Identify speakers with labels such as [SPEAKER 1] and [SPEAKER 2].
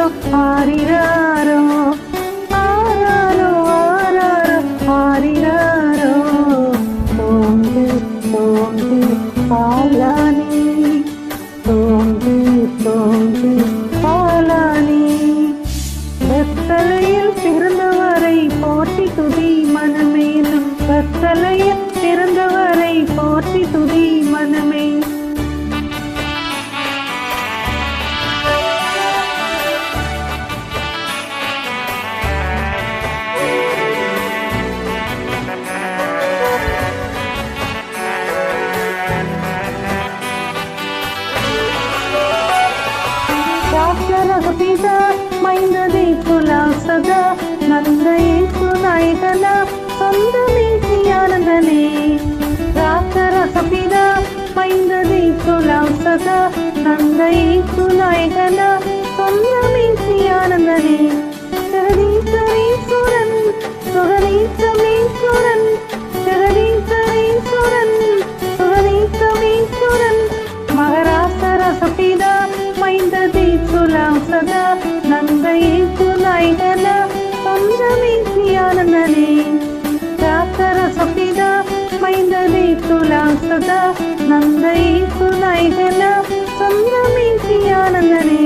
[SPEAKER 1] ஆரிராரோ ஆராரோ ஆராரோ ஆரிராரோ தோங்கு தோங்கு பாலானி தோங்கு தோங்கு பாலானி வெத்தலையில் பிறந்தவரை போற்றி துதி மனமே வெத்தலையில் பிறந்தவரை போற்றி துதி மனமே பிதா மைந்ததே குலா சதா நந்தையே சுநாயகன சொந்தமே ஆனந்தனே ராசரச பிதா மைந்ததே குலா சதா நந்தையே சுநாயகன சொந்தமே ஆனந்தனே ஜெகதீஸ்வரீஸ்வரன் சுகதீசமீஸ்வரன் ஜெகதீஸ்வரீஸ்வரன் சுகதீசமீஸ்வரன் மகராசரச பிதா மைந்ததே சதா நந்தையே சுநாயகன சொந்தமே ஆனந்தனே ராசரச பிதா மைந்ததே துலா சதா நந்தையே சுநாயகன சொந்தமே ஆனந்தனே